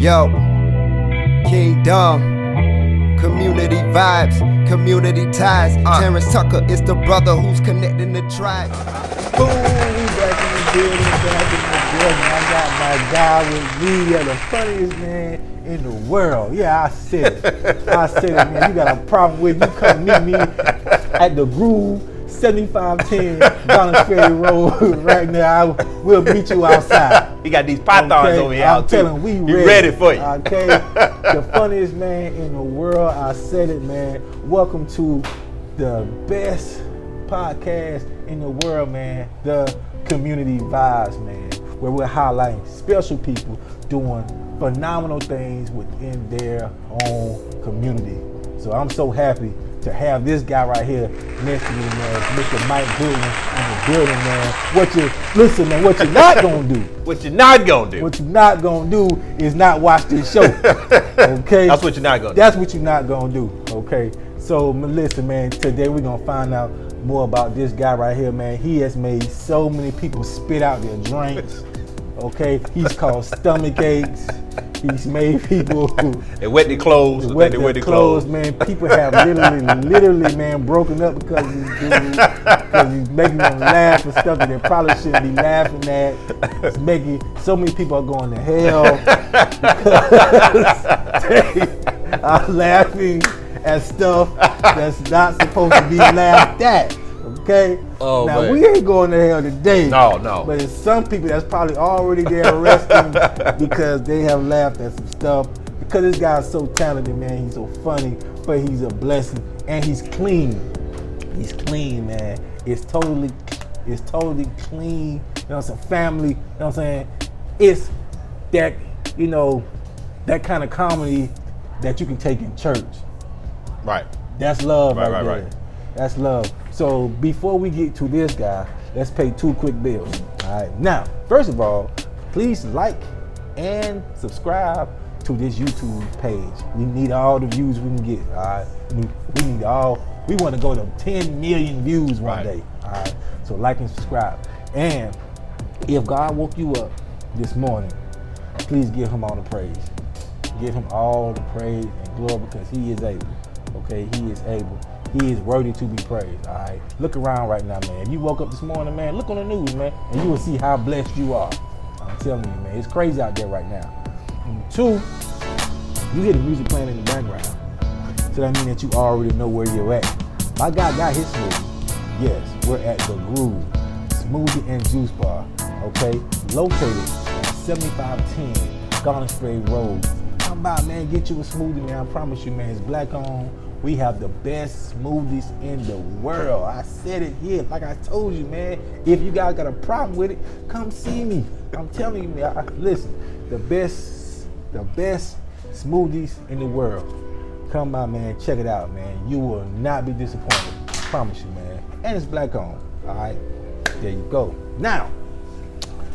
Yo, Kingdom, community vibes, community ties. Terrance Tucker is the brother who's connecting the tribe. Boom, we back in the building, I got my guy with me, the funniest man in the world. Yeah, I said it, man. You got a problem with it, you come meet me at the Groove, 7510 Donald Ferry Road right now. We'll meet you outside. He got these pythons over here. I'm telling we ready for you. Okay, the funniest man in the world. I said it, man. Welcome to the best podcast in the world, man. The Community Vibes, man, where we're highlighting special people doing phenomenal things within their own community. So I'm so happy to have this guy right here next to me, man, Mr. Mike Goodwin in the building, man. What you're not gonna do. What you're not gonna do. What you're not gonna do is not watch this show. Okay? That's what you're not gonna do. That's what you're not gonna do. Okay. So listen, man, today we're gonna find out more about this guy right here, man. He has made so many people spit out their drinks. Okay, he's caused stomach aches. He's made people they wet their clothes. Wet their clothes, man. People have literally, man, broken up because of this dude. Because he's making them laugh for stuff that they probably shouldn't be laughing at. It's making so many people are going to hell because they are laughing at stuff that's not supposed to be laughed at. Okay? Oh, now, man. we ain't going to hell today. No. But it's some people that's probably already there resting because they have laughed at some stuff. Because this guy's so talented, man. He's so funny, but he's a blessing. And he's clean. He's clean, man. It's totally clean. You know, it's a family. You know what I'm saying? It's that, that kind of comedy that you can take in church. Right. That's love right there. Right. That's love. So before we get to this guy, let's pay 2 quick bills. All right. Now, first of all, please like and subscribe to this YouTube page. We need all the views we can get. All right. We need all. We want to go to 10 million views one day. All right. So like and subscribe. And if God woke you up this morning, please give him all the praise. Give him all the praise and glory because he is able. Okay, he is able. He is worthy to be praised, all right? Look around right now, man. If you woke up this morning, man, look on the news, man, and you will see how blessed you are. I'm telling you, man, it's crazy out there right now. And 2, you hear the music playing in the background. So that means that you already know where you're at. My guy got his smoothie. Yes, we're at the Groove Smoothie and Juice Bar, okay? Located at 7510 Garnish Ferry Road. Come by, man, get you a smoothie, man. I promise you, man, it's black owned. We have the best smoothies in the world. I said it here, like I told you, man. If you guys got a problem with it, come see me. I'm telling you, man. Listen, the best smoothies in the world. Come by, man. Check it out, man. You will not be disappointed. I promise you, man. And it's black owned. All right, there you go. Now,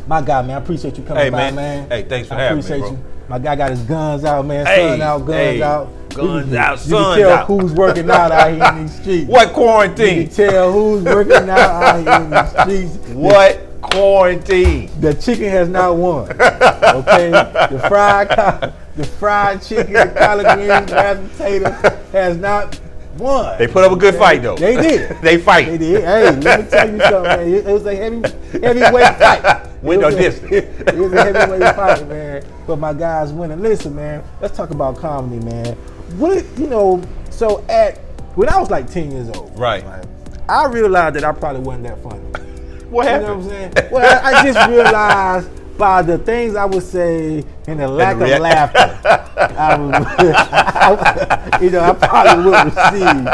my guy, man, I appreciate you coming by, man. Hey, thanks for having me, bro. You. My guy got his guns out, man. Sun out, guns out. Guns out, sun out. You can tell who's working out here in these streets. What quarantine? You can tell who's working out here in these streets. What quarantine? The chicken has not won. Okay? The fried chicken, the collard greens, mashed potato has not won. They put up a good fight, though. They did. They fight. They did. Hey, let me tell you something, man. It was a heavyweight fight. Win no distance. It was a heavyweight fight, man. But my guys winning. Listen, man, let's talk about comedy, man. When I was like 10 years old, right, I realized that I probably wasn't that funny. What happened? You know what I'm saying? Well, I just realized by the things I would say and the lack of laughter, I probably would receive.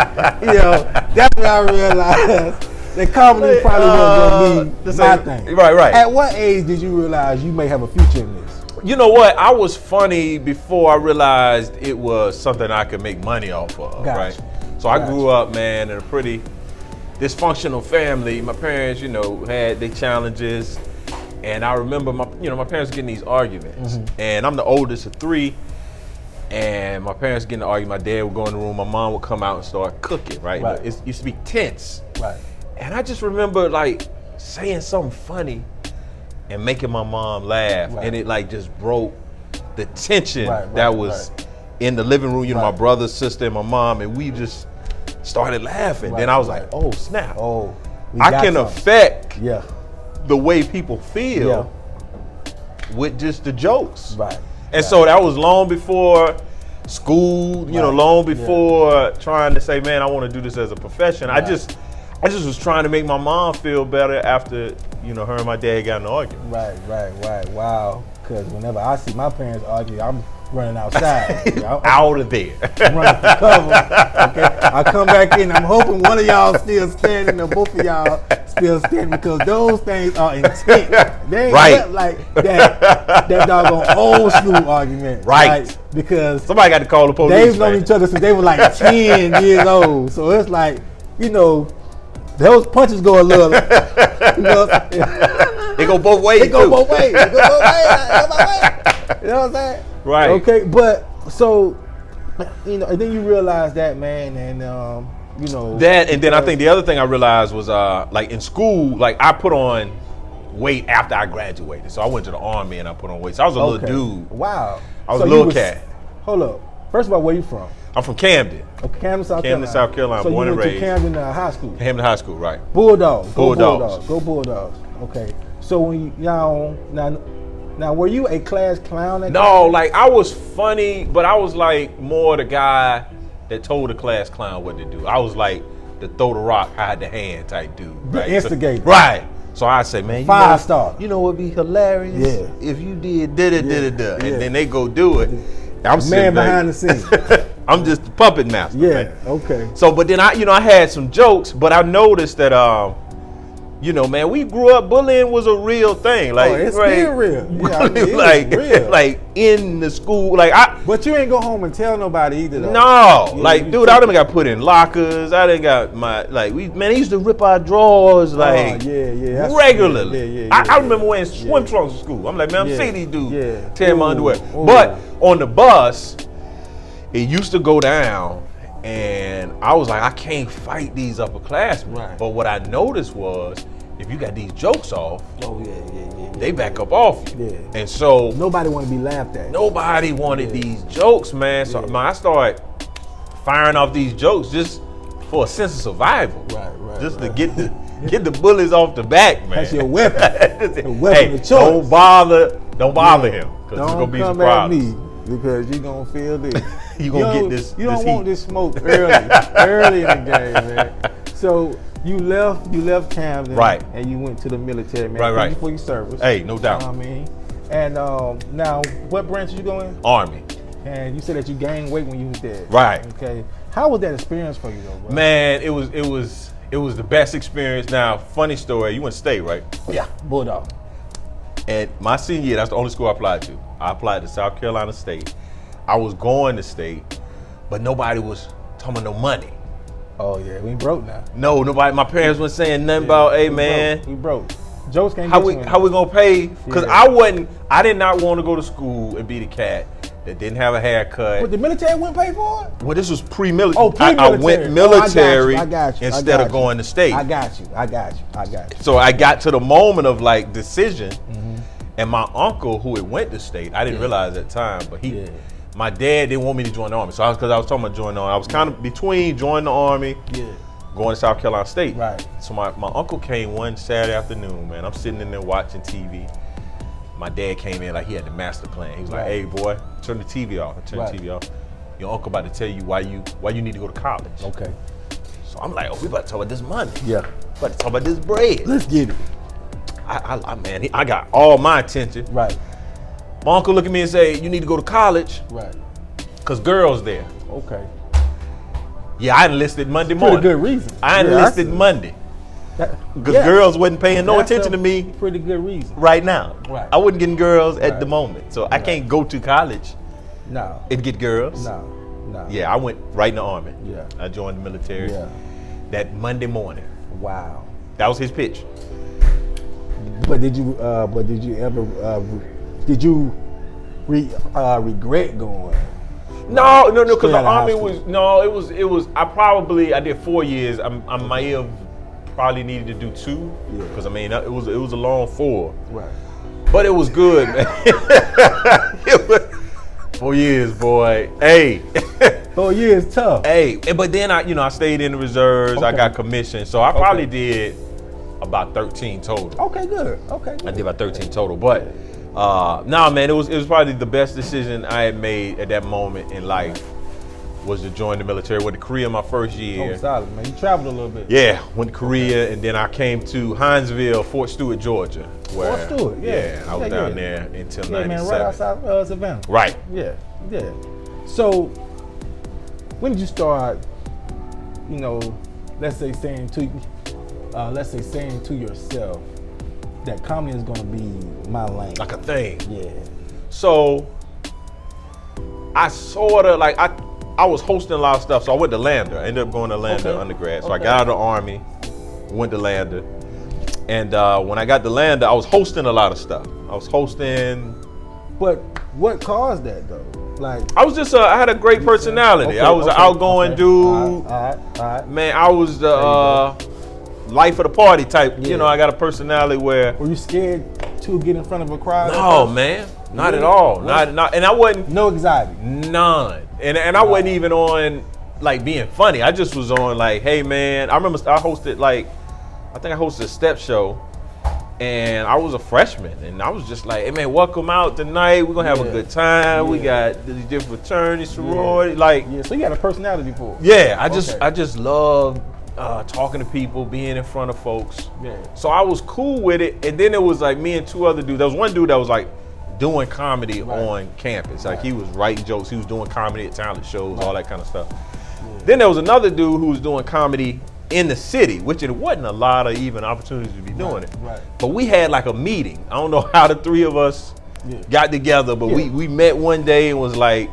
That's when I realized that comedy probably wasn't going to be my thing. Right. At what age did you realize you may have a future in this? You know what? I was funny before I realized it was something I could make money off of, right? So I grew up, man, in a pretty dysfunctional family. My parents, had their challenges. And I remember my parents getting these arguments. Mm-hmm. And I'm the oldest of 3. And my parents getting to argue. My dad would go in the room. My mom would come out and start cooking, right? It used to be tense. Right. And I just remember, saying something funny and making my mom laugh. Right. And it, just broke the tension Right, that was in the living room. You know, my brother, sister, and my mom, and we just started laughing. Then I was like, oh snap! Oh, I can affect yeah. the way people feel with just the jokes. Right. And so that was long before school, you know, long before trying to say, man, I want to do this as a profession. I just was trying to make my mom feel better after, you know, her and my dad got in an argument. Right. Wow. Because whenever I see my parents argue, I'm running outside. Out of there. I'm running for cover. Okay. I come back in. I'm hoping one of y'all still standing or both of y'all still standing because those things are intense. They ain't like that doggone old school argument. Right. Like, because somebody got to call the police. They've known each other since they were like 10 years old. So it's like, you know, those punches go a little, you know. They go both ways. They go both ways. They go both ways. You know what I'm saying? Right. Okay, but so, you know, and then you realize that, man, and you know that, and then I think the other thing I realized was like in school, like I put on weight after I graduated. So I went to the Army and I put on weight. So I was a little dude. Wow. I was a little cat. Hold up. First of all, where you from? I'm from Camden. Okay, Camden, South Camden, Carolina. South Carolina. So Born you and went raised. to Camden High School. Camden High School, right? Bulldogs. Bulldogs. Go Bulldogs. Okay. So when you now were you a class clown? No, like I was funny, but I was like more the guy that told the class clown what to do. I was like the throw the rock, hide the hand type dude. Right? The instigator. So, right. So I say, man, Five-star. You know what would be hilarious? Yeah. If you did it, and then they go do it. I'm man behind the scenes. I'm just the puppet master. Yeah. Man. Okay. So, but then I had some jokes, but I noticed that, you know, man, we grew up. Bullying was a real thing. Like, it's still real. Yeah, I mean, real. Like in the school, like But you ain't go home and tell nobody either. Though. No, yeah, like, dude, I done got put in lockers. I done got they used to rip our drawers like regularly. I remember wearing swim trunks to school. I'm like, man, I'm seeing these dudes tearing my underwear. But on the bus, it used to go down. And I was like, I can't fight these upperclassmen. Right. But what I noticed was, if you got these jokes off, they back up off you. Yeah. And so nobody wanted to be laughed at. Nobody wanted these jokes, man. So I started firing off these jokes just for a sense of survival. Right. Just to get the bullies off the back, man. That's your weapon. Hey, of choice. Don't bother him, because there's gonna be some problems. At me. Because you're going to feel this. You get this. You don't want heat. this smoke early in the game, man. So you left Camden, right? And you went to the military, man. Right. Thank you for your service. Hey, no doubt. You know what I mean, and now what branch did you go in? Army. And you said that you gained weight when you was there. Right. Okay. How was that experience for you, though, bro? Man, it was the best experience. Now, funny story. You went to state, right? Yeah, Bulldog. And my senior year, that's the only school I applied to. I applied to South Carolina State. I was going to state, but nobody was talking about no money. Oh yeah, we broke now. No, nobody. My parents weren't saying nothing about, hey man, we broke. Jokes can't how get we gonna pay? Because I did not want to go to school and be the cat that didn't have a haircut. But the military wouldn't pay for it? Well, this was pre-military. Oh, pre-military. I went military I got you. instead of going to state. I got you. So I got to the moment of like decision, and my uncle who had went to state, I didn't realize at the time, but my dad didn't want me to join the Army. So because I was talking about joining the Army, I was kind of between joining the Army, going to South Carolina State. Right. So my uncle came one Saturday afternoon, man. I'm sitting in there watching TV. My dad came in like he had the master plan. He was like, hey boy, turn the TV off. I turned the TV off. Your uncle about to tell you why you need to go to college. Okay. So I'm like, oh, we about to talk about this money. Yeah. About to talk about this bread. Let's get it. I got all my attention. Right. My uncle looked at me and say, you need to go to college. Right. Cause girls there. Okay. Yeah, I enlisted Monday morning. Pretty good reason. I enlisted Monday. Because girls wasn't paying no attention to me. Pretty good reason. Right now. Right. I wasn't getting girls at the moment. So I can't go to college No. and get girls. No. Yeah, I went right in the Army. Yeah. I joined the military that Monday morning. Wow. That was his pitch. But did you ever regret going? No, because the Army I did 4 years. I might have probably needed to do 2, because I mean it was a long 4. Right. But it was good, man. 4 years, boy. Hey. 4 years tough. Hey, but then I stayed in the reserves. Okay. I got commissioned, so I probably did about 13 total. Okay, good. Okay, good. I did about 13 total, but nah, man, it was probably the best decision I had made at that moment in life. Was to join the military. Went to Korea my first year. Oh, solid, man. You traveled a little bit. Yeah, went to Korea, and then I came to Hinesville, Fort Stewart, Georgia. Fort Stewart, yeah. I was down there until 97. Man, right outside Savannah. Right. Yeah. So, when did you start, let's say saying to yourself that comedy is gonna be my lane? Like a thing. Yeah. So, I sort of, like, I was hosting a lot of stuff, so I went to Lander. I ended up going to Lander undergrad. So I got out of the Army, went to Lander. And when I got to Lander, I was hosting a lot of stuff. But what caused that, though? Like, I was just, I had a great personality. I was an outgoing dude. All right. Man, I was the life of the party type. Yeah. I got a personality where. Were you scared to get in front of a crowd? No, man. Not at all. Not, and I wasn't. No anxiety. None. And I wasn't even on like being funny. I just was on like, hey man, I remember I hosted a step show, and I was a freshman, and I was just like, hey man, welcome out tonight. We're gonna have a good time. We got these different fraternities, sorority, So you had a personality for it. Yeah, I just love talking to people, being in front of folks. Yeah. So I was cool with it, and then it was like me and two other dudes. There was one dude that was like doing comedy on campus. Like he was writing jokes, he was doing comedy at talent shows, all that kind of stuff. Yeah. Then there was another dude who was doing comedy in the city, which it wasn't a lot of even opportunities to be doing it. Right. But we had like a meeting. I don't know how the three of us got together, but we met one day and was like,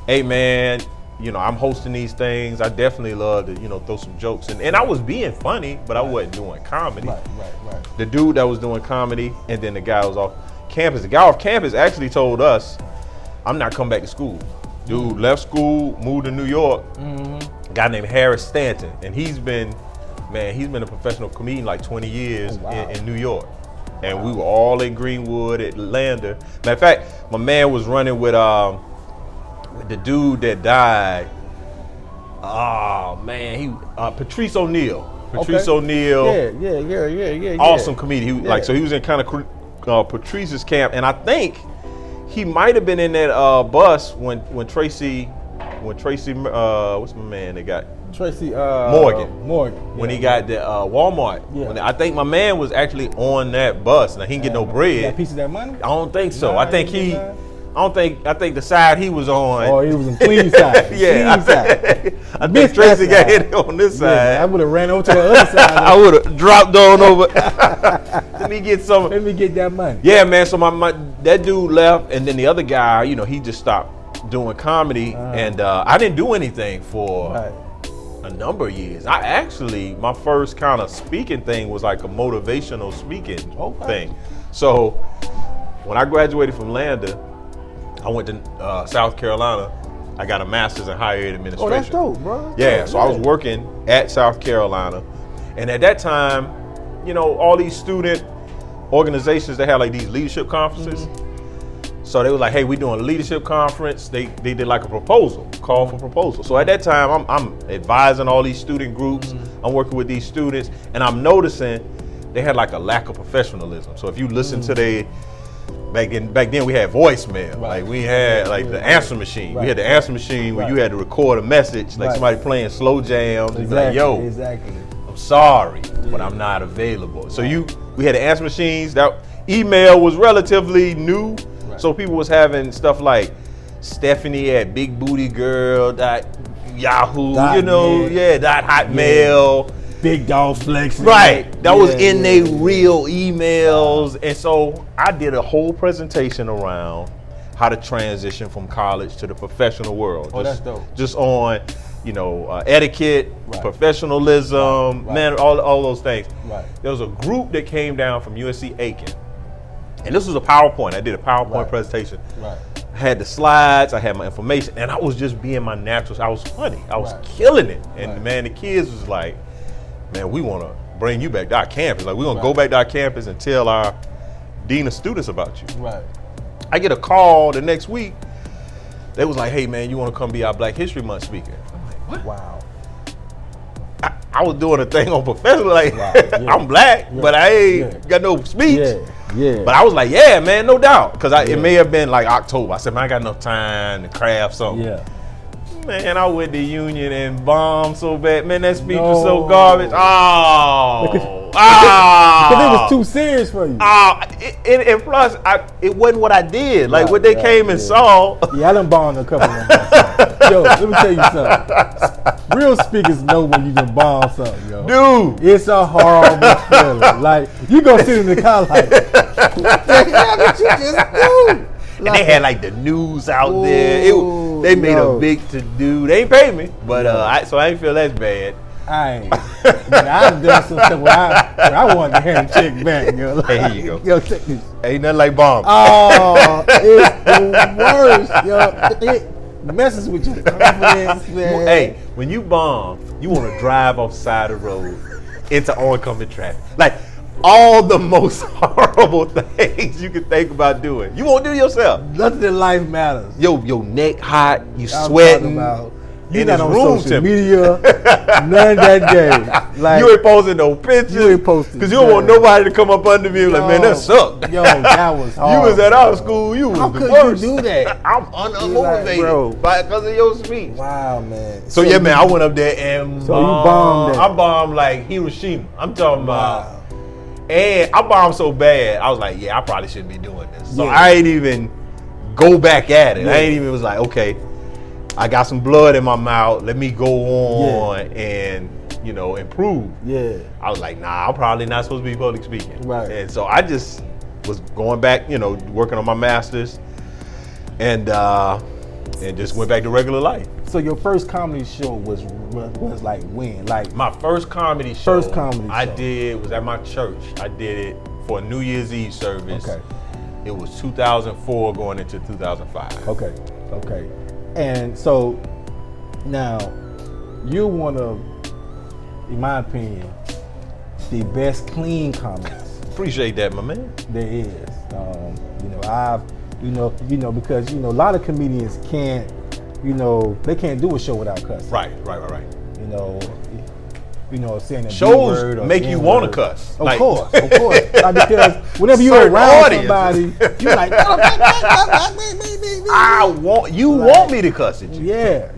hey man, I'm hosting these things. I definitely love to, throw some jokes in. And I was being funny, but I wasn't doing comedy. Right. The dude that was doing comedy, and then the guy was off campus. The guy off campus actually told us, I'm not coming back to school. Dude left school, moved to New York. A guy named Harris Stanton, and he's been a professional comedian like 20 years in New York. And we were all in Greenwood at Lander. Matter of fact, my man was running with the dude that died. Oh man, Patrice O'Neal. O'Neal. Yeah. Awesome comedian. He was in kind of Patrice's camp, and I think he might have been in that bus when Tracy, what's my man that got Tracy Morgan. When he got the Walmart. Yeah. I think my man was actually on that bus. Now he didn't get no bread. Got a piece of that money? I don't think so. I think the side he was on. Oh, he was in clean side. Yeah. Clean side. I think Tracy got hit on this side. I would have ran over to the other side. I would have dropped on over. Let me get that money. Yeah, man. So that dude left, and then the other guy, he just stopped doing comedy, and I didn't do anything for a number of years. My first kind of speaking thing was like a motivational speaking thing. So when I graduated from Lander, I went to South Carolina. I got a master's in higher ed administration. Oh, that's dope, bro. Yeah, so I was working at South Carolina. And at that time, all these student organizations, they had like these leadership conferences. So they were like, hey, we're doing a leadership conference. They did like a call for proposal. So at that time, I'm advising all these student groups. I'm working with these students, and I'm noticing they had like a lack of professionalism. So if you listen to back then we had voicemail. Like we had like the answer machine. We had the answer machine where you had to record a message, like somebody playing slow jams. You'd be like, yo, I'm sorry, but I'm not available. So we had the answer machines. That email was relatively new. So people was having stuff like Stephanie at bigbootygirl.yahoo, .hotmail. Big dog flex. Right. That was in their real emails. And so I did a whole presentation around how to transition from college to the professional world. That's dope. Just on, etiquette, professionalism, man, all those things. Right. There was a group that came down from USC Aiken. And this was a PowerPoint. I did a PowerPoint presentation. Right. I had the slides, I had my information, and I was just being my natural. I was funny. I was killing it. And man, the kids was like, man, we want to bring you back to our campus. Like, we're going to go back to our campus and tell our dean of students about you. Right. I get a call the next week. they was like, hey man, you want to come be our Black History Month speaker? I'm like, what? Wow. I was doing a thing on professional, like, Wow, yeah. I'm black, Yeah. but I ain't got no speech. Yeah. But I was like, yeah, man, no doubt. Because it may have been like October. I said, man, I got enough time to craft something. Yeah. Man, I went to Union and bombed so bad. Man, that speech was so garbage. Oh. Because it was too serious for you. And plus, it wasn't what I did. Like, what they came and saw. Yeah, I done bombed a couple of them. Yo, let me tell you something. Real speakers know when you done bomb something, yo. Dude. It's a horrible feeling. Like, you gonna sit in the car like, what the hell did you just do? And they had like the news out there. They made a big to do. They ain't paid me, but so I ain't feel that bad. I've done some stuff where I wanted to hand a check back. Yo, like, Here you go. Yo, check this. Ain't nothing like bomb. Oh, it's the worst, yo. It messes with your confidence, man. Hey, when you bomb, you want to drive off the side of the road into oncoming traffic. Like, all the most horrible things you can think about doing. You won't do yourself. Nothing in life matters. Your neck hot, you sweating. You're not on social media, none that day. Like, you ain't posting no pictures. You ain't posting. Because you don't want nobody to come up under me like, man, that sucked. Yo, that was hard. You was at our school, you was the worst. How could you do that? I'm unmotivated because of your speech. Wow, man. So yeah, man, I went up there and you bombed that. I bombed like Hiroshima. I'm talking about. And I bombed so bad, I was like, yeah, I probably shouldn't be doing this. So I ain't even go back at it. I ain't even was like, okay, I got some blood in my mouth. Let me go on and, improve. Yeah. I was like, nah, I'm probably not supposed to be public speaking. Right. And so I just was going back, working on my master's and just went back to regular life. So your first comedy show was like when? Like my first comedy show I did was at my church. I did it for a New Year's Eve service. Okay. It was 2004 going into 2005. Okay. And so now you're one of, in my opinion, the best clean comics. Appreciate that, my man. There is. Because a lot of comedians can't, they can't do a show without cussing. Right. Saying a shows word or make you want to cuss. Of course. Like, because whenever you're around somebody, you're like, want me to cuss at you. Yeah.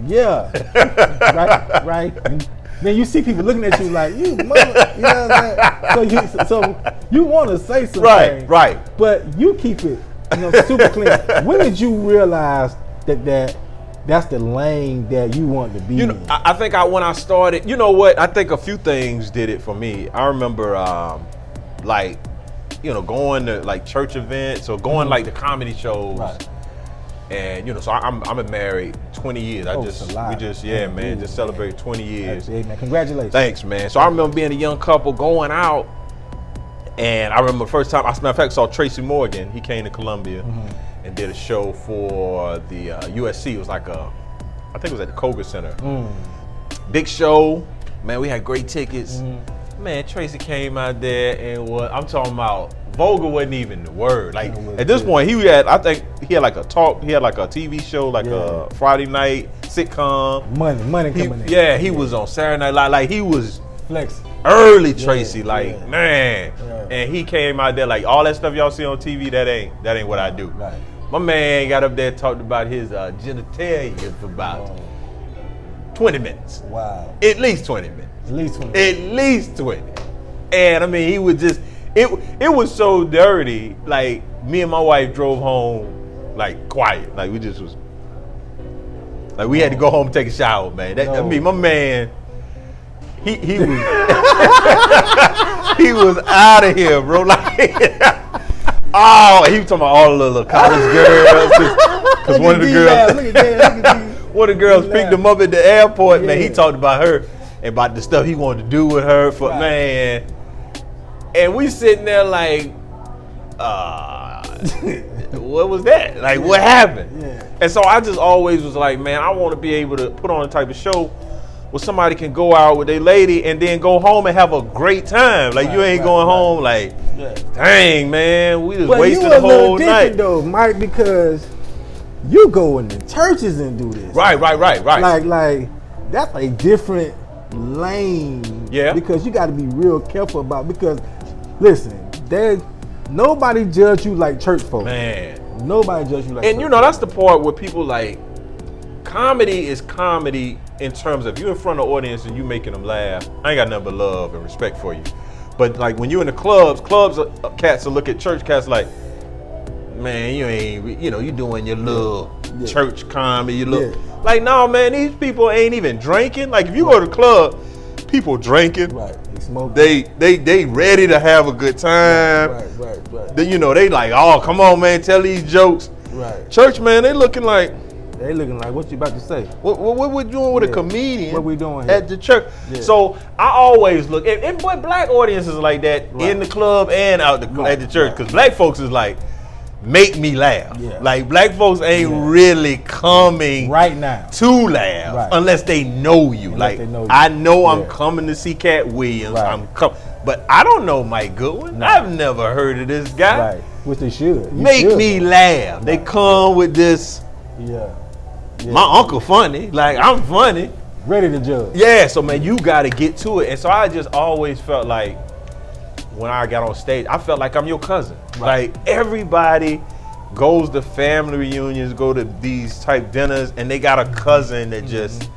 right. And then you see people looking at you like, you mother, you know what I'm saying? So you want to say something. Right. But you keep it, super clean. When did you realize that's the lane that you want to be in? I think when I started, you know what? I think a few things did it for me. I remember, going to like church events or going like to comedy shows. Right. And so I'm married 20 years. Just celebrated 20 years. Hey man, congratulations. Thanks, man. So I remember being a young couple going out, and I remember the first time, as a matter of fact, saw Tracy Morgan. He came to Columbia. Mm-hmm. And did a show for the USC. It was like I think it was at the Koger Center. Big show, man. We had great tickets. Man, Tracy came out there and I'm talking about vulgar wasn't even the word. Like at this point, I think he had like a TV show, like a Friday night sitcom. Money coming in. Yeah, he was on Saturday Night Live. Like he was flexing. Early Tracy, man. And he came out there like all that stuff y'all see on TV, that ain't what I do. Right. My man got up there and talked about his genitalia for about 20 minutes. Wow. At least 20 minutes. At least 20. And I mean, he was just, it was so dirty. Like me and my wife drove home like quiet. Like we just was, like we had to go home and take a shower, man. I mean, my man, he was he was out of here, bro. Like, he was talking about all the little college girls. Cause one of the girls picked him up at the airport. Man, he talked about her and about the stuff he wanted to do with her. Man, and we sitting there like, what was that? Like, what happened? Yeah. And so I just always was like, man, I want to be able to put on a type of show where somebody can go out with their lady and then go home and have a great time. Like you ain't going home like, dang man, we just wasted the whole night. Though, Mike, because You go into churches and do this. Right. Like that's a different lane. Yeah. Because you got to be real careful about, because listen, nobody judge you like church folks. Man. Nobody judge you like. And you know, that's the part where people like, comedy is comedy in terms of you in front of the audience and you making them laugh. I ain't got nothing but love and respect for you. But like when you in the clubs cats will look at church cats like, man, you ain't, you know, you doing your little church comedy. You look like, no, man, these people ain't even drinking. Like if you go to the club, people drinking. Right. They smoke. They ready to have a good time. Right. Then, you know, they like, oh, come on, man, tell these jokes. Right. Church, man, they looking like, what you about to say? What we doing with a comedian? What we doing here? At the church? Yeah. So I always look, and boy, black audiences like that in the club and out at the church, because black folks is like, make me laugh. Yeah. Like black folks ain't really coming right now to laugh unless they know you. Unless like know you. I know I'm coming to see Cat Williams. I'm coming, but I don't know Mike Goodwin. No. I've never heard of this guy. Right. Which they should. Make me laugh. They come with this. Yeah. My uncle funny. Like I'm funny. Ready to judge. Yeah. So man, you got to get to it. And so I just always felt like, when I got on stage, I felt like I'm your cousin. Right. Like everybody goes to family reunions, go to these type dinners, and they got a cousin that just,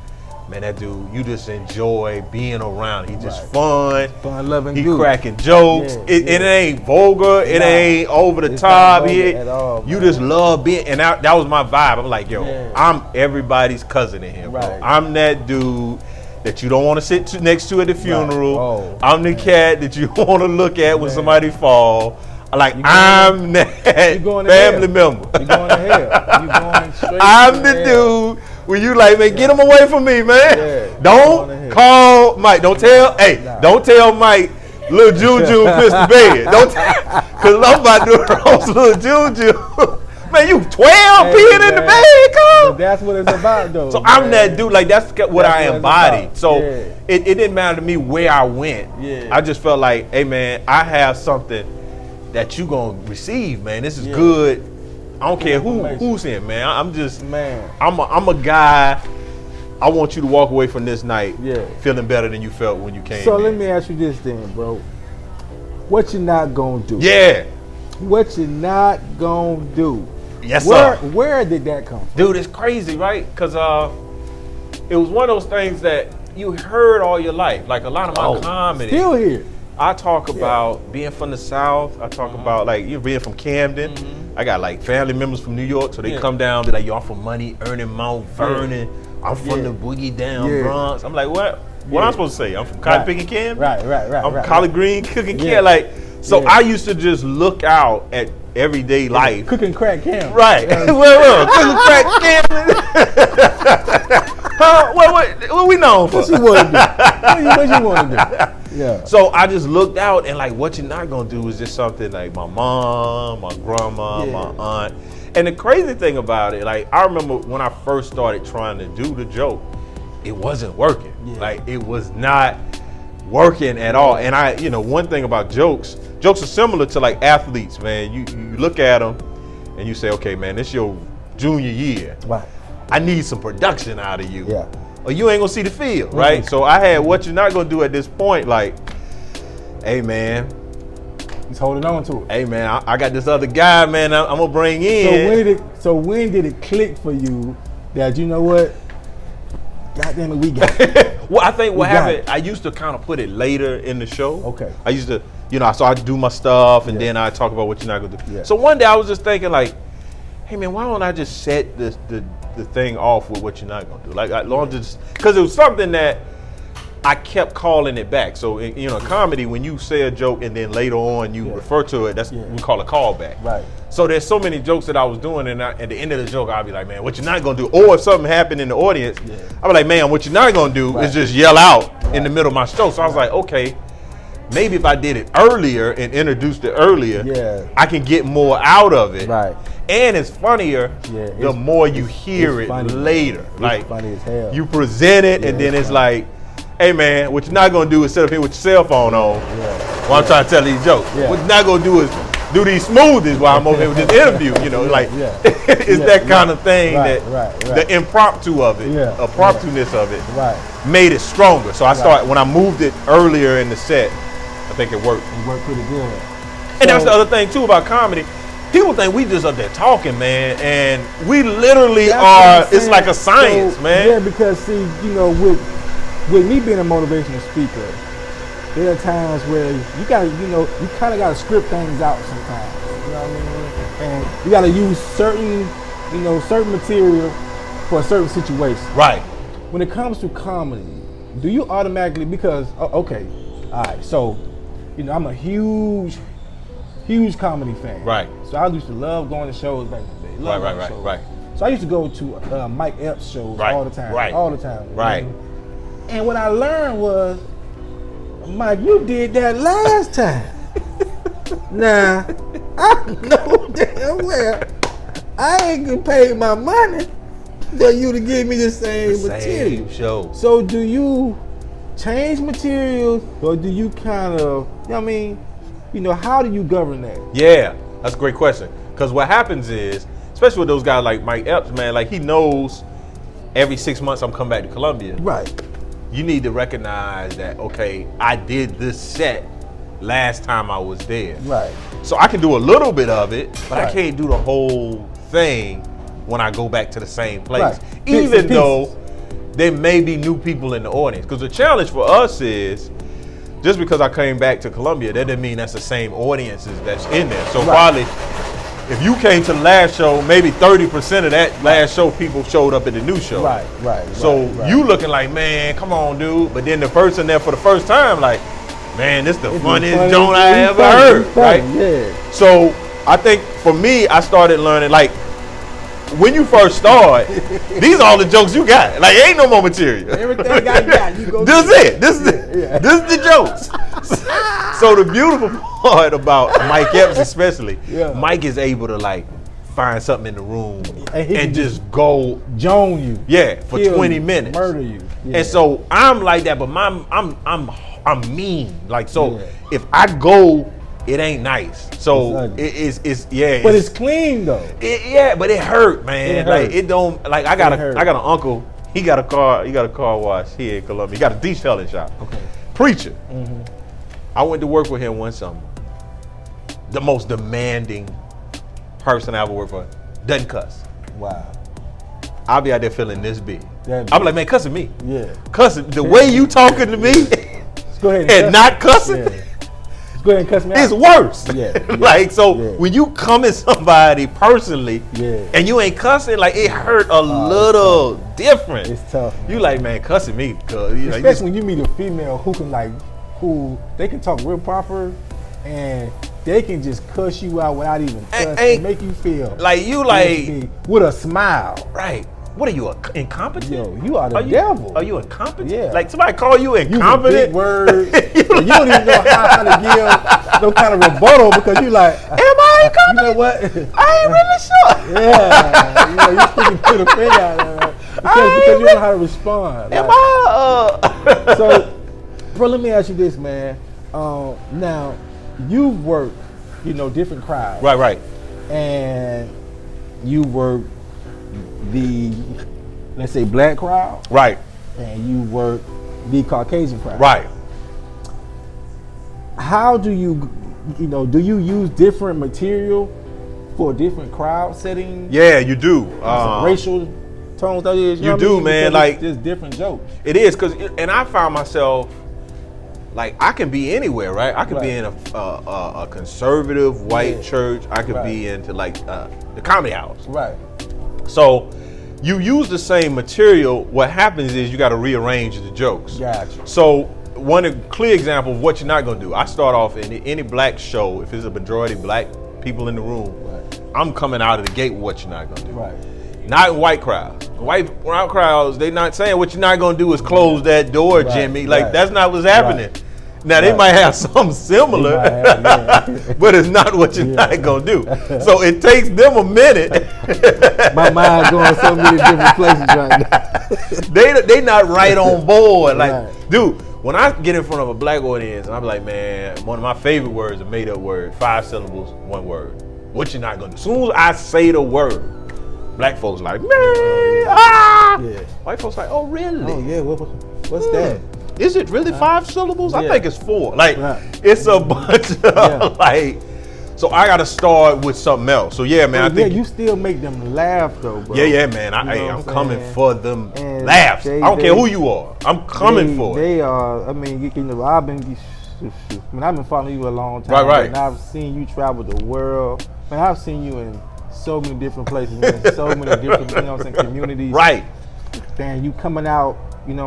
man, that dude, you just enjoy being around. He just fun loving. He cracking jokes. It ain't vulgar. It ain't over the top. You just love being, and that was my vibe. I'm like, yo, I'm everybody's cousin in here, bro. I'm that dude that you don't want to sit next to at the funeral. I'm the cat that you want to look at when somebody fall. Like I'm that family member. You going to hell? You going straight? I'm the dude where you like, man, get him away from me, man. Don't call Mike. Don't tell. Don't tell Mike. Little Juju pissed the bed. Don't, cause I'm about to roast little Juju. Man, you 12 peeing in the bed, come. That's what it's about, though. So I'm that dude. Like that's what I embody. So it didn't matter to me where I went. I just felt like, hey man, I have something that you gonna receive, man. This is good. I don't care who's in, man. I'm just, I'm a guy. I want you to walk away from this night feeling better than you felt when you came. So in. let me ask you this then, bro. What you not gonna do? Yeah. What you not gonna do? Yes, sir. Where did that come from? Dude, it's crazy, right? Because it was one of those things that you heard all your life. Like a lot of my comedy. Still here. I talk about being from the South. I talk about like you being from Camden. I got like family members from New York, so they come down. Be like, "Yo, I'm from Money Earning Mount Vernon. I'm from the Boogie Down Bronx." I'm like, "What? What am I supposed to say? I'm from Cotton Picking Camden. Right. I'm from Collard Green Cooking Camden. Like, so I used to just look out at everyday life. Cooking crack Camden. Right. Well, cooking crack Camden. What we known for? What you want to do? Yeah. So I just looked out and like, what you're not gonna do is just something like my mom, my grandma, my aunt. And the crazy thing about it, like I remember when I first started trying to do the joke, it wasn't working. Like it was not working at all. And I, one thing about jokes are similar to like athletes, man. You look at them and you say, okay, man, this your junior year. Right. I need some production out of you. Yeah. Or you ain't gonna see the field, right? So I had what you're not gonna do at this point, like, hey man. He's holding on to it. Hey man, I got this other guy, man, I'm gonna bring in. So when did it click for you that, you know what? God damn it, we got it. Well, I think what happened, I used to kind of put it later in the show. Okay. I used to, so I do my stuff and then I talk about what you're not gonna do. Yeah. So one day I was just thinking like, hey man, why don't I just set the thing off with what you're not gonna do? Like, because it was something that I kept calling it back. So, comedy, when you say a joke and then later on you refer to it, that's we call a callback. Right. So there's so many jokes that I was doing, and at the end of the joke, I'll be like, man, what you're not gonna do? Or if something happened in the audience, I'll be like, man, what you're not gonna do is just yell out in the middle of my show. So I was like, okay, maybe if I did it earlier and introduced it earlier, I can get more out of it. Right. And it's funnier the more you hear it later. It's like funny as hell. You present it and then it's like, hey man, what you're not gonna do is sit up here with your cell phone on while I'm trying to tell these jokes. What you're not gonna do is do these smoothies while I'm over here with this interview. You know, it's that kind of thing the impromptu of it, impromptu-ness of it, made it stronger. So I started when I moved it earlier in the set. I think it worked. It worked pretty good. And that's the other thing too about comedy. People think we just up there talking, man, and we literally are. It's like a science, man. Yeah, because see, you know, with me being a motivational speaker, there are times where you gotta, you know, you kind of gotta script things out sometimes. You know what I mean? And you gotta use certain material for a certain situation. Right. When it comes to comedy, do you automatically okay, all right, so you know I'm a huge comedy fan. Right. So I used to love going to shows back in the day. Right. So I used to go to Mike Epps shows all the time. Right. All the time. Right. And what I learned was, Mike, you did that last time. Now, I know damn well I ain't gonna pay my money for you to give me the same material. Show. So do you change materials or do you kind of, you know what I mean? You know, how do you govern that? Yeah, that's a great question. Because what happens is, especially with those guys like Mike Epps, man, like he knows every 6 months I'm coming back to Columbia. Right. You need to recognize that, okay, I did this set last time I was there. Right. So I can do a little bit of it, but I can't do the whole thing when I go back to the same place. Right. Even though there may be new people in the audience. Because the challenge for us is, just because I came back to Columbia, that doesn't mean that's the same audiences that's in there. So probably, if you came to the last show, maybe 30% of that last show people showed up at the new show. Right. So you looking like, man, come on, dude. But then the person there for the first time, like, man, this the funniest joint I ever heard, right? Yeah. So I think for me, I started learning, like, when you first start, these are all the jokes you got. Like, ain't no more material. Everything I got, you go. This is it. This is the jokes. So the beautiful part about Mike Epps especially, Mike is able to like find something in the room and just go Joan you. Yeah, for 20 minutes. Murder you. Yeah. And so I'm like that, but I'm mean. Like, so if I go, it ain't nice. So it's but it's clean though. But it hurt, man. It hurt. Like it don't like I got an uncle. He got a car wash here in Columbia. He got a detailing shop. Okay. Preacher. Mm-hmm. I went to work with him one summer. The most demanding person I ever worked for. Doesn't cuss. Wow. I'll be out there feeling this big. I'll be like, man, cussing me. Yeah. Cussing. The way you talking to me go ahead and not cussing. Yeah. Go ahead and cuss me out. It's worse. Yeah. Like, so when you come at somebody personally and you ain't cussing, like it hurt a little different. It's tough. Man. You like, man, cussing me. Especially when you meet a female who they can talk real proper and they can just cuss you out without even cussing and make you feel like you like with a smile. Right. What are you, incompetent? Yo, you are the devil. Are you incompetent? Yeah. Like somebody call you incompetent? Big words. You don't even know how to give no kind of rebuttal because you like, am I incompetent? You know what? I ain't really sure. Yeah. You know, you're sticking to the finger out there because you don't know how to respond. Am like, I? So, bro, let me ask you this, man. Now, you've worked, different crowds. Right. And you work the, let's say, black crowd. Right. And you work the Caucasian crowd. Right. How do you use different material for different crowd settings? Yeah, you do. Racial tones, that is. You do, man. Like, there's different jokes. It is, and I found myself, like, I can be anywhere, right? I could be in a conservative white church. I could be into, like, the comedy house. Right. So you use the same material. What happens is you got to rearrange the jokes. Gotcha. So one clear example of what you're not going to do. I start off in any black show, if there's a majority black people in the room, I'm coming out of the gate with what you're not going to do. Right. Not in white crowds. White crowds, they not saying what you're not going to do is close that door, Jimmy. Like, that's not what's happening. Right. Now, they might have something similar, but it's not what you're not going to do. So it takes them a minute. My mind's going so many different places right now. They not right on board. Like, dude, when I get in front of a black audience, and I'm like, man, one of my favorite words, a made up word, 5 syllables, 1 word. What you not gonna do? As soon as I say the word, black folks like, man, ah! Yeah. White folks like, oh, really? Oh, yeah, what's that? Is it really 5 syllables? I think it's 4. Like, it's a bunch of, like, so I gotta start with something else. So yeah, man, I think you still make them laugh though, bro. Yeah, man. I'm coming for them laughs. I don't care who you are. I'm coming for it. They are. I mean, I've been following you a long time. Right. And I've seen you travel the world. Man, I've seen you in so many different places, in so many different, communities. Right. And you coming out, with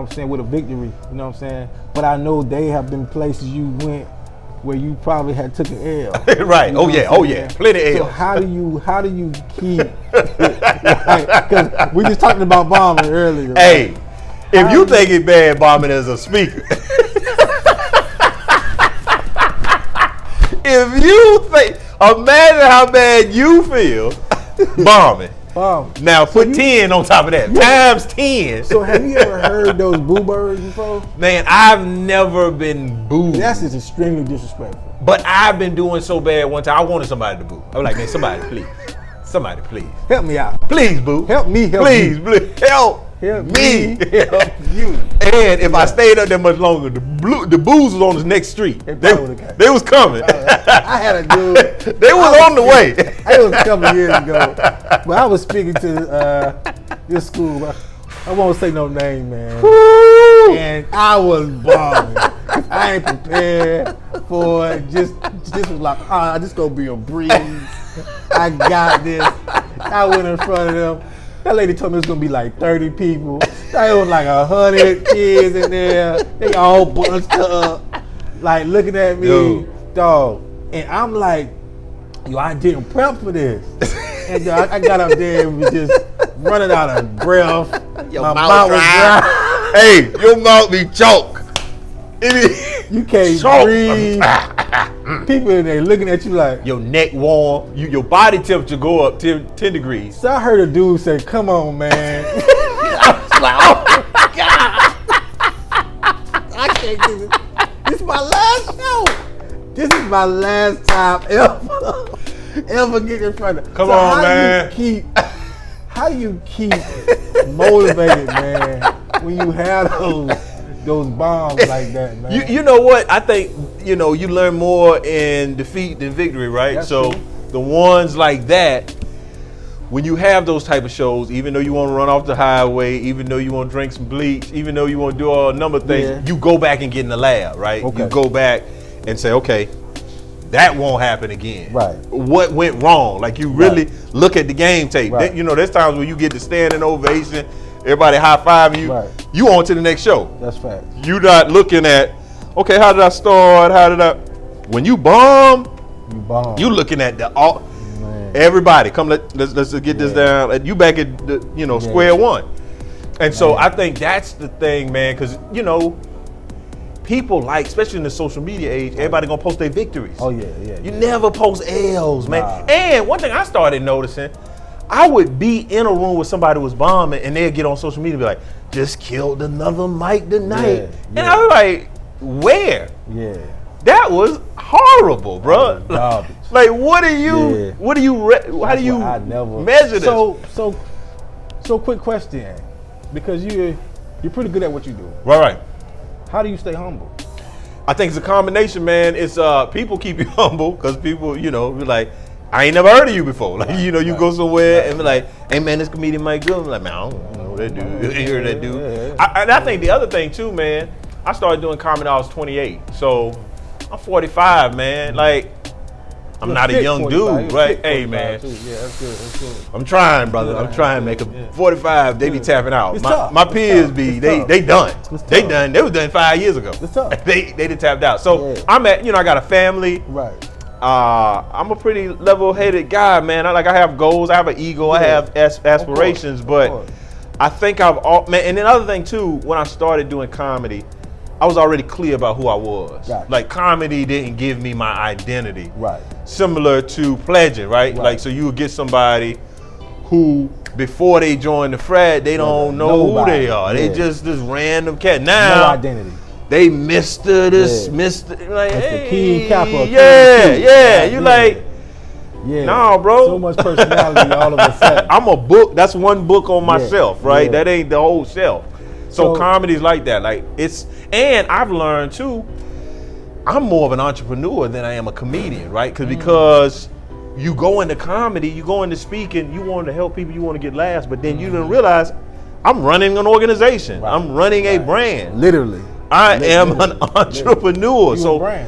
a victory. You know what I'm saying? But I know they have been places you went where you probably had took an L. Right. Oh yeah. Plenty of L's. So how do you keep? Because we just talking about bombing earlier. Hey, right? If you think it's bad bombing as a speaker, if you think, imagine how bad you feel bombing. Now put 10 on top of that, times 10. So have you ever heard those boo birds before? Man, I've never been booed. That's just extremely disrespectful. But I've been doing so bad one time, I wanted somebody to boo. I was like, man, somebody please. Somebody please. Help me out. Please, boo. Help me help please, you. Please, help me. Help you. And if I stayed up there much longer, the boos was on the next street. They was coming. I had a dude. They was on the way. It was a couple of years ago. But I was speaking to this school. I won't say no name, man. Woo! And I was bombing. I ain't prepared for it. Just was like, this gonna be a breeze. I got this. I went in front of them. That lady told me it was gonna be like 30 people. There was like 100 kids in there. They all bunched up, like looking at me, dog. And I'm like, I didn't prep for this. And I got up there and was just running out of breath. My mouth was dry. Hey, your mouth be choked. You can't breathe. People in there looking at you like your neck warm. Your body temperature go up 10 degrees. So I heard a dude say, "Come on, man." I was like, "Oh my God, I can't do this. This is my last show. This is my last time ever getting in front of." Come on, man. How do you keep motivated, man, when you have those bombs like that, man? You know what? I think, you learn more in defeat than victory, right? That's so true. The ones like that, when you have those type of shows, even though you want to run off the highway, even though you want to drink some bleach, even though you want to do a number of things, you go back and get in the lab, right? Okay. You go back and say, okay, that won't happen again. Right. What went wrong? Like you really look at the game tape. Right. There's times when you get the standing ovation, everybody high-fiving you. Right. You on to the next show. That's fact. You not looking at, okay, how did I start? When you bomb, you looking at everybody. Come, let's get this down. You back at the, square one. And so I think that's the thing, man, because, people especially in the social media age, everybody gonna post their victories. Oh yeah. You never post L's, man. And one thing I started noticing, I would be in a room with somebody who was bombing and they'd get on social media and be like, just killed another Mike tonight. And I was like, where? Yeah. That was horrible, bro. Like, how do you measure this? So quick question, because you're pretty good at what you do. Right. How do you stay humble? I think it's a combination, man. It's people keep you humble because people, be like, I ain't never heard of you before. Like, you go somewhere and be like, hey man, this comedian Mike Goodwin. Like, man, I don't know that dude. You ain't heard that dude. And I think the other thing too, man, I started doing comedy when I was 28. So I'm 45, man. Like, I'm not a young dude, right? Hey, man. Yeah, that's good. I'm trying, brother. I'm trying to make a 45. They be tapping out. My peers they done. They done. They was done 5 years ago. It's tough. They done tapped out. So I'm at, I got a family. Right. I'm a pretty level-headed guy, man. I have goals. I have an ego. I have aspirations. But I think and then other thing too, when I started doing comedy, I was already clear about who I was. Gotcha. Like, comedy didn't give me my identity. Right. Similar to pledging, right? Like, so you would get somebody who, before they join the frat, they don't know who they are. They just this random cat. Now, no identity. they Mr. this, Mr. Like, That's hey, the King Kappa. yeah. You like, nah, bro. So much personality all of a sudden. I'm a book. That's one book on my shelf, right? That ain't the whole shelf. So comedy's like that. Like and I've learned too, I'm more of an entrepreneur than I am a comedian, right? Because you go into comedy, you go into speaking, you want to help people, you want to get laughs, but then you didn't realize I'm running an organization. Right. I'm running a brand. Literally. I am an entrepreneur. So I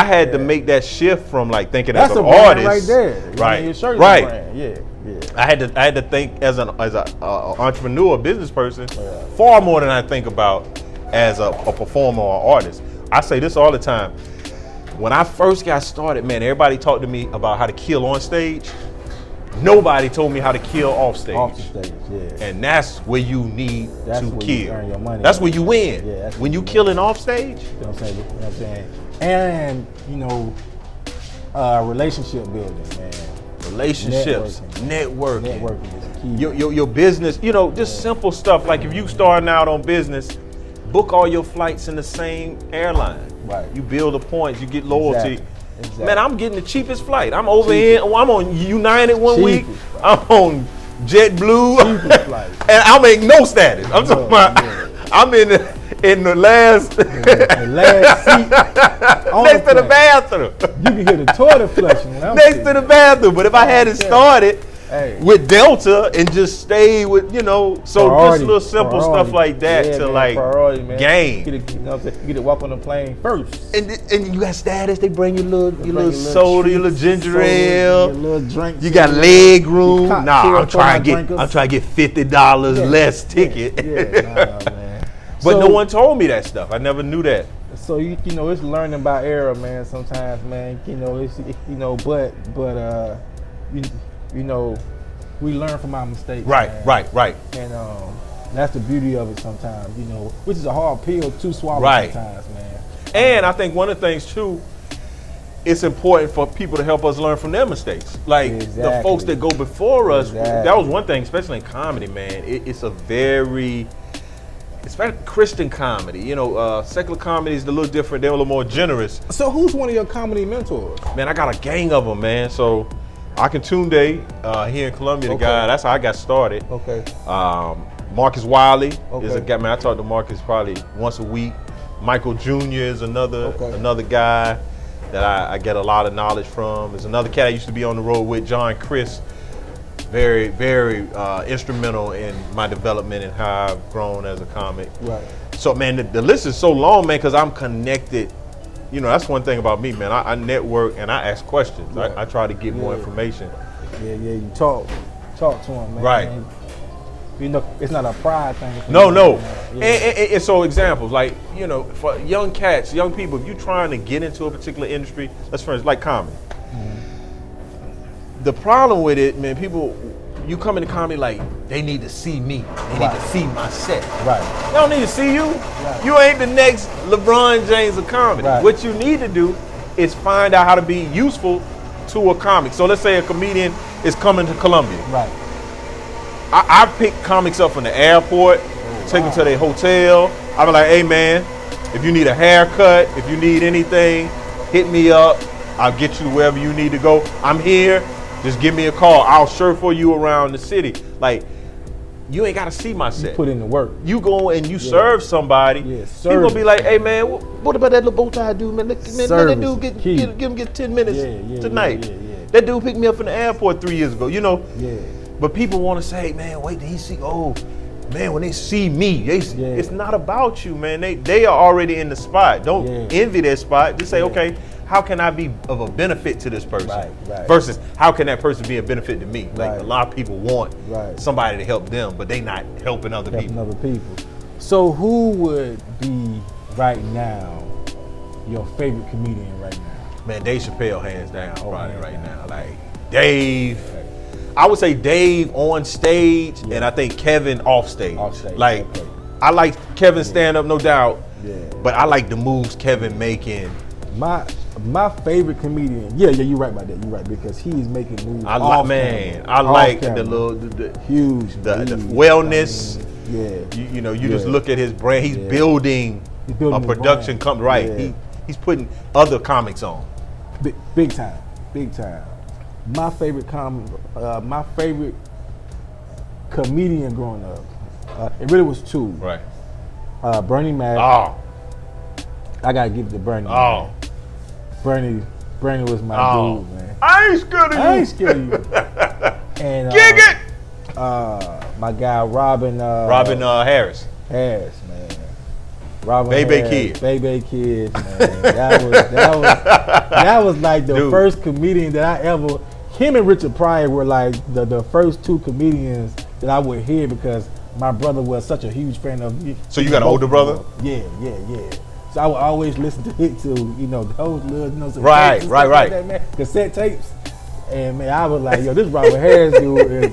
had to make that shift from like thinking as an artist. Right there. Right. Your shirt is a brand. Yeah. I had to think as an entrepreneur, business person, far more than I think about as a performer or artist. I say this all the time. When I first got started, man, everybody talked to me about how to kill on stage. Nobody told me how to kill off stage. Off the stage, yeah. And that's where you need to kill. You earn your money. That's where you win. Yeah, when you killing off stage. You know what I'm saying? And relationship building, man. Relationships, networking is key. Your business, just simple stuff like if you starting out on business, book all your flights in the same airline. Right. You build the points, you get loyalty. Exactly. Man, I'm getting the cheapest flight. I'm over here. I'm on United one week. I'm on JetBlue, and I make no status. I'm talking about. I'm in the last the last seat next to the bathroom. You can hear the toilet flushing. Next to the bathroom. But if I hadn't started with Delta and just stayed with, just little simple stuff like that gain. You get to walk on the plane first. And you got status. They bring you little soda, your little ginger ale, your little drinks. You got leg room. I'm trying to get $50 less ticket. Man. But no one told me that stuff. I never knew that. So it's learning by error, man. Sometimes, man. We learn from our mistakes. Right. And that's the beauty of it sometimes. Which is a hard pill to swallow sometimes, man. And I think one of the things too, it's important for people to help us learn from their mistakes. Like the folks that go before us. That was one thing, especially in comedy, man. It's a very especially Christian comedy, secular comedy is a little different. They're a little more generous. So who's one of your comedy mentors? Man, I got a gang of them, man. So Akintunde here in Columbia, the guy, that's how I got started. Okay. Marcus Wiley is a guy, man. I talk to Marcus probably once a week. Michael Jr. is another guy that I get a lot of knowledge from. There's another cat I used to be on the road with, John Chris. Very, very instrumental in my development and how I've grown as a comic. Right. So, man, the list is so long, man, because I'm connected. That's one thing about me, man. I network and I ask questions. Right. I try to get more information. Yeah, you talk to them, man. Right. It's not a pride thing. No. And so examples, like, for young cats, young people, if you're trying to get into a particular industry, let's for instance, like comedy. The problem with it, man, you come into comedy like, they need to see me. They need to see my set. Right. They don't need to see you. Right. You ain't the next LeBron James of comedy. Right. What you need to do is find out how to be useful to a comic. So let's say a comedian is coming to Columbia. Right. I pick comics up from the airport, take them to their hotel. I be like, hey man, if you need a haircut, if you need anything, hit me up. I'll get you wherever you need to go. I'm here. Just give me a call. I'll chauffeur you around the city. Like, you ain't got to see my set. You put in the work. You go and you serve somebody. Yeah, people gonna be like, hey man, what about that little bow tie dude, man? Let that dude get 10 minutes tonight. Yeah. That dude picked me up from the airport 3 years ago, Yeah. But people want to say, man, wait, did he see? Oh, man, when they see me, it's not about you, man. They are already in the spot. Don't envy their spot. Just say, okay, how can I be of a benefit to this person? Right. Versus how can that person be a benefit to me? Like a lot of people want somebody to help them, but they not helping other people. So who would be right now your favorite comedian right now? Man, Dave Chappelle, hands down, right now. Like Dave. I would say Dave on stage, and I think Kevin off stage. Like, I like Kevin stand up, no doubt. Yeah. But I like the moves Kevin making. My favorite comedian. Yeah, you're right about that. You're right, because he's making moves. I like the little huge the wellness. You just look at his brand. He's building a production company. Right. Yeah. He's putting other comics on. Big time. My favorite comedian growing up, it really was two. Right. Bernie Mac. Oh. I gotta give it to Bernie. Oh. Man. Bernie was my dude, man. I ain't scared of you. And Gig it. My guy Robin Harris. Harris, man. Robin Baby Harris, Kid. Baby Kid, man. That was like the first comedian that I ever. Him and Richard Pryor were like the first two comedians that I would hear because my brother was such a huge fan of. So you got an older brother? Yeah. So I would always listen to it those little some right. tapes like that, man. Cassette tapes. And man, I was like, yo, this Robert Harris dude is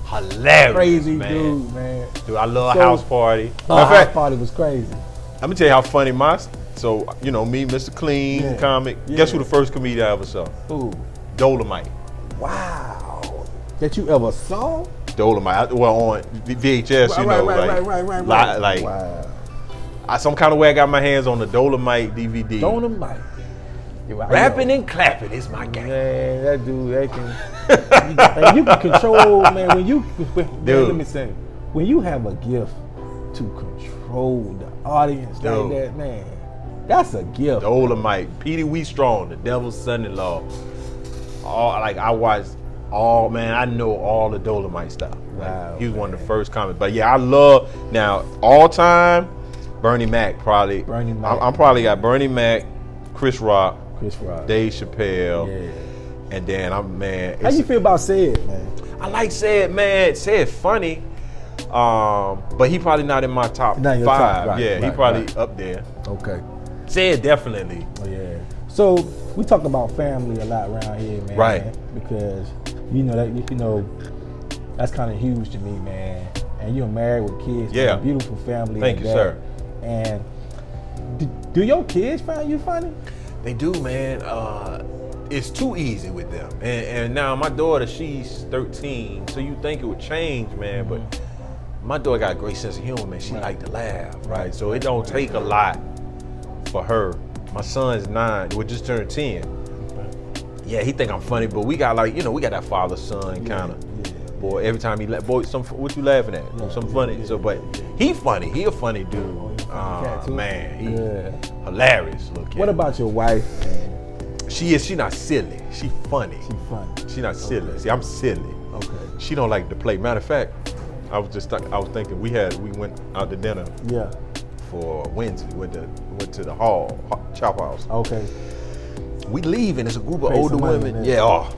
hilarious, crazy man. dude, man. Dude, I love House Party. House Party was crazy. Let me tell you how funny me, Mr. Clean, comic. Yeah. Guess who the first comedian I ever saw? Who? Dolomite. Wow. That you ever saw? Dolomite. Well, on VHS, Right. Like, wow. Some kind of way I got my hands on the Dolomite DVD. Dolomite. Rapping and clapping is my game. Man, that dude, you can control, man. Let me say, when you have a gift to control the audience like that, man, that's a gift. Dolomite, Petey Wee Strong, the Devil's Son-in-Law. I know all the Dolomite stuff. Wow, he was one of the first comics. But yeah, I love all time. Bernie Mac probably. I'm probably got Bernie Mac, Chris Rock, Dave Chappelle, and then how you feel about Sid, man? I like Sid, man. Sid funny, but he probably not in my top 5. Top, he probably up there. Okay. Sid definitely. Oh yeah. So we talk about family a lot around here, man. Right. Because that's kind of huge to me, man. And you're married with kids, yeah, a beautiful family. Thank you, sir. And do your kids find you funny? They do, man. It's too easy with them. And now my daughter, she's 13, so you think it would change, man. Mm-hmm. But my daughter got a great sense of humor, man. She like to laugh, right? So it don't take a lot for her. My son's 9, we just turned 10. Okay. Yeah, he think I'm funny, but we got we got that father-son kind of. Boy, every time he what you laughing at? Something funny. So, but he funny. He a funny dude. Man, he hilarious little kid. What about your wife? She not silly. She funny. She not silly. See, I'm silly. Okay. She don't like to play. Matter of fact, I was thinking we went out to dinner. Yeah. For Wednesday, went to the Chop House. Okay. We leave and it's a group of older women. Yeah.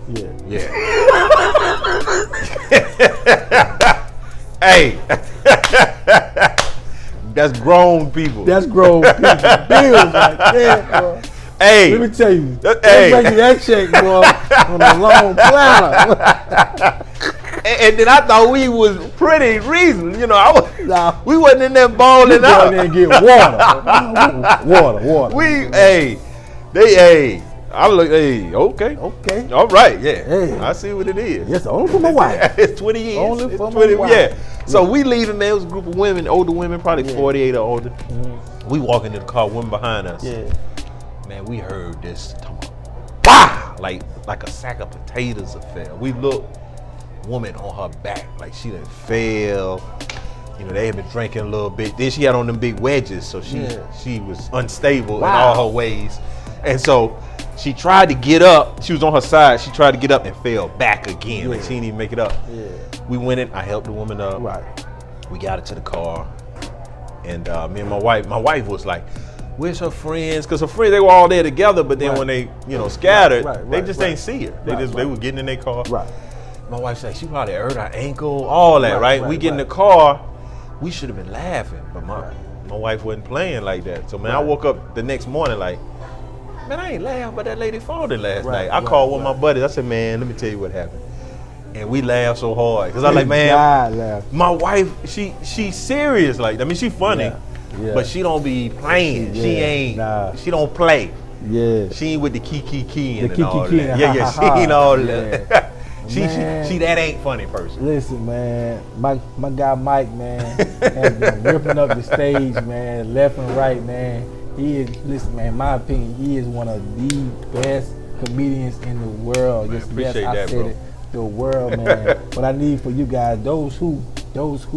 Hey, that's grown people. Bills like that, bro. Hey, let me tell you. They bring you that check, boy, on a long platter. And then I thought we was pretty reasonable. We wasn't in there balling out. We go in there and get water. Water. I look, okay. All right, yeah. Hey. I see what it is. Yes, only for my wife. It's 20 years. Only for my wife. Yeah. So we leaving, man. It was a group of women, older women, probably 48 or older. Mm-hmm. We walk into the car, women behind us. Yeah. Man, we heard this, bah! Like a sack of potatoes fell. We looked, woman on her back, like she done fell. They had been drinking a little bit. Then she had on them big wedges, so she was unstable in all her ways. And so she tried to get up. She was on her side. She tried to get up and fell back again. Like she didn't even make it up. Yeah. We went in. I helped the woman up. Right. We got her to the car. And me and my wife was like, where's her friends? Because her friends, they were all there together, but then when they, scattered, they just ain't see her. They were getting in their car. Right. My wife said, she probably hurt her ankle, all that, right? We get in the car. We should have been laughing, but my wife wasn't playing like that. So, man, I woke up the next morning like, man, I ain't laughed, but that lady falling last night. I called one of my buddies. I said, man, let me tell you what happened. And we laughed so hard. Because I was like, man, my wife, she's serious. Like, I mean, she funny, but she don't be playing. She don't play. Yeah. She ain't with the key and all that. Yeah, she ain't all that. She that ain't funny person. Listen, man, my guy Mike, man, has been ripping up the stage, man, left and right, man. He is, listen, man, in my opinion, he is one of the best comedians in the world. Man, appreciate I that, said bro. it, the world, man. What I need for you guys, those who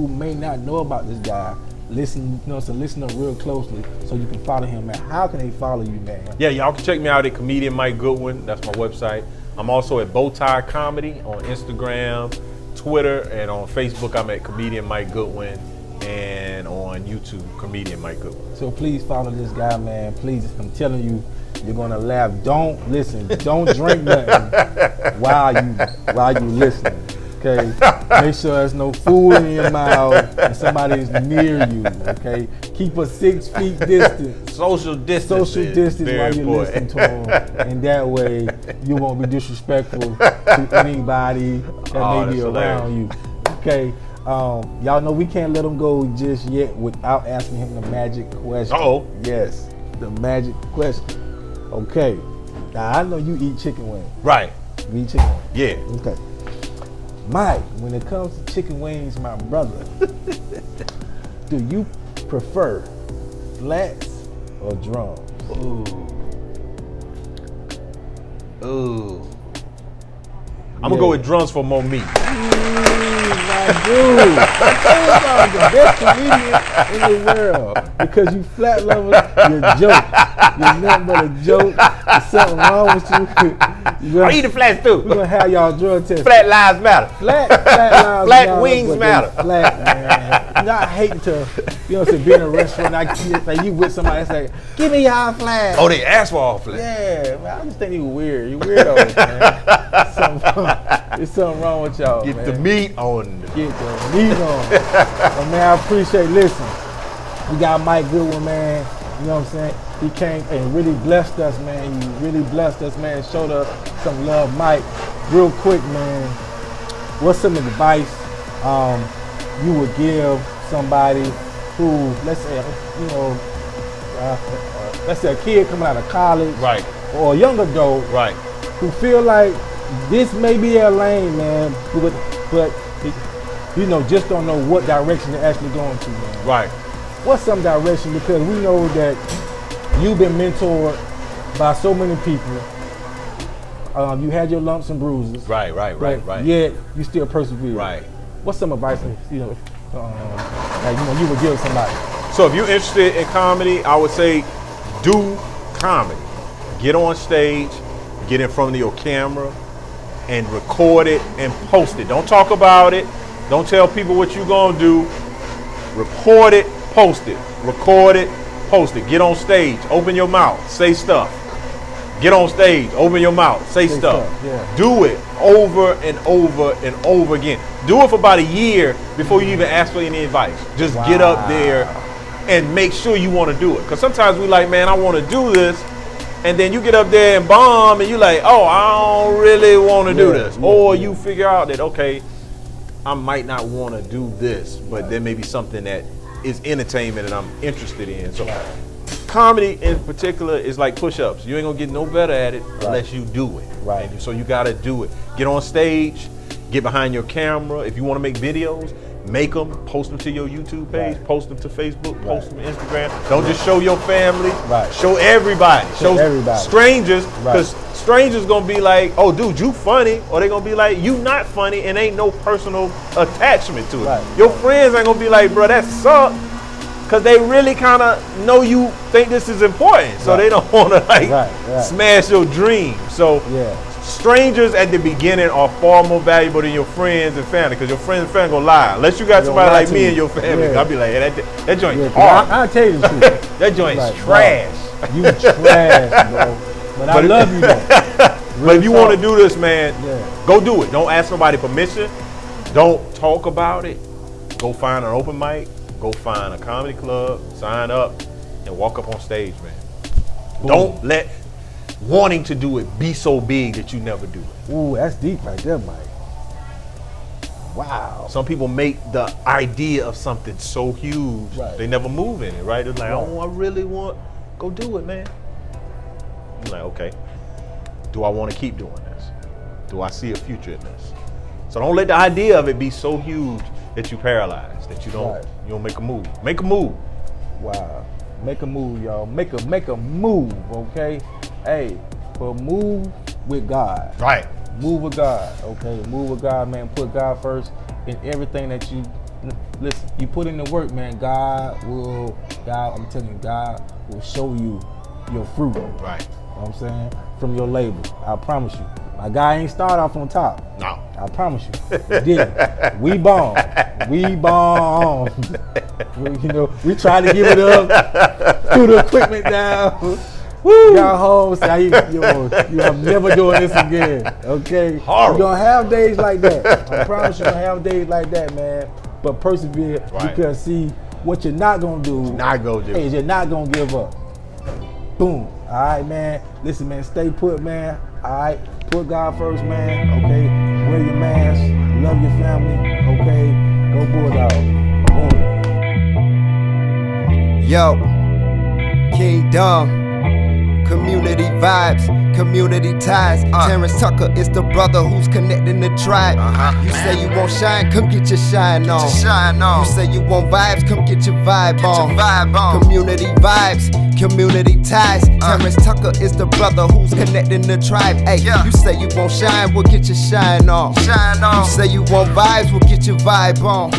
may not know about this guy, listen, listen up real closely so you can follow him, man. How can they follow you, man? Yeah, y'all can check me out at Comedian Mike Goodwin. That's my website. I'm also at Bowtie Comedy on Instagram, Twitter, and on Facebook. I'm at Comedian Mike Goodwin, and on YouTube, Comedian Mike Goodwin. So please follow this guy, man. Please, I'm telling you, you're gonna laugh. Don't drink nothing while you listening. Okay, make sure there's no food in your mouth and somebody's near you. Okay, keep a 6 feet distance. Social distance. Social distance while you're listening to him, and that way you won't be disrespectful to anybody that may be around you. Okay, y'all know we can't let him go just yet without asking him the magic question. Uh-oh. Yes, the magic question. Okay, now I know you eat chicken wings. Right. You eat chicken wings. Yeah. Okay. Mike, when it comes to chicken wings, my brother, do you prefer flats or drums? Ooh. I'm gonna go with drums for more meat. My dude, I told y'all the best comedian in the world because you flat lovers, you're a joke. You're nothing but a joke. There's something wrong with you. I eat the flats too. We're gonna have y'all drug test. Flat lives matter. Flat lives Flat matter, wings but matter. they flat, man. Not hating to, be in a restaurant, like you with somebody, it's like, give me y'all flat. Oh, they ask for all flats. Yeah, man, I just think you weird. You weirdos, man. There's something wrong with y'all, Get man. the meat on. Get the meat on. But man, I appreciate, listen, we got Mike Goodwin, man. You know what I'm saying? He came and really blessed us, man. He really blessed us, man. Showed us some love. Mike, real quick, man, what's some advice you would give somebody who, let's say, let's say a kid coming out of college, Right. or a young adult, Right. who feel like this may be their lane, man, but just don't know what direction they're actually going to, man. Right. What's some direction? Because we know that you've been mentored by so many people. You had your lumps and bruises. Right. Yet you still persevere. Right. What's some advice that you would give somebody? So if you're interested in comedy, I would say do comedy. Get on stage, get in front of your camera, and record it and post it. Don't talk about it. Don't tell people what you're gonna do. Record it, post it. Record it, post it. Get on stage, open your mouth, say stuff. Get on stage, open your mouth, say stuff. Yeah. Do it over and over and over again. Do it for about a year before you even ask for any advice. Just get up there and make sure you want to do it. Because sometimes we like, man, I want to do this. And then you get up there and bomb and you like, oh, I don't really want to do this. Or you figure out that, okay, I might not want to do this, but there may be something that is entertainment and I'm interested in. So comedy in particular is like push-ups. You ain't gonna get no better at it unless you do it. Right. And so you gotta do it. Get on stage, get behind your camera. If you wanna make videos, make them, post them to your YouTube page, post them to Facebook, post them to Instagram. Don't just show your family, show everybody. Show everybody. Strangers, because strangers gonna be like, oh dude, you funny, or they gonna be like, you not funny, and ain't no personal attachment to it. Right. Your friends ain't gonna be like, bro, that sucked, because they really kind of know you think this is important, so they don't want to smash your dream. So strangers at the beginning are far more valuable than your friends and family, because your friends and family gonna lie. Unless you got somebody like me in your family, I'll be like, hey, that joint's hard. I'll tell you the truth. That joint's trash. Bro, you trash, bro. But I love you, though. But if you want to do this, man, go do it. Don't ask nobody permission. Don't talk about it. Go find an open mic. Go find a comedy club, sign up, and walk up on stage, man. Boom. Don't let wanting to do it be so big that you never do it. Ooh, that's deep right there, Mike. Wow. Some people make the idea of something so huge, they never move in it, right? They're like, oh, I really want, go do it, man. I'm like, okay, do I want to keep doing this? Do I see a future in this? So don't let the idea of it be so huge that you paralyzed, that you don't make a move. Make a move. Wow. Make a move, y'all. Make a move, okay? Hey, but move with God. Right. Move with God, okay? Move with God, man. Put God first in everything that you, listen, you put in the work, man. I'm telling you, God will show you your fruit. Right. You know what I'm saying? From your labor. I promise you. My guy ain't start off on top. No. I promise you. He didn't. We bomb. We bomb. You know, we tried to give it up, threw the equipment down. Woo! Got home, say, you are never doing this again. Okay? Horrible. You're gonna have days like that. I promise you're gonna have days like that, man. But persevere, because see, what you're not gonna do is you're not gonna give up. Boom. All right, man. Listen, man, stay put, man. All right, put God first, man. Okay, wear your mask, love your family. Okay, go Bulldog. Boom. Yo, Kingdom. Community vibes, community ties. Terrance Tucker is the brother who's connecting the tribe. You say you won't shine, come get your shine on. You say you want vibes, come get your vibe on. Community vibes, community ties. Terrance Tucker is the brother who's connecting the tribe. Hey, you say you won't shine, we'll get your shine on. You say you want vibes, we'll get your vibe on.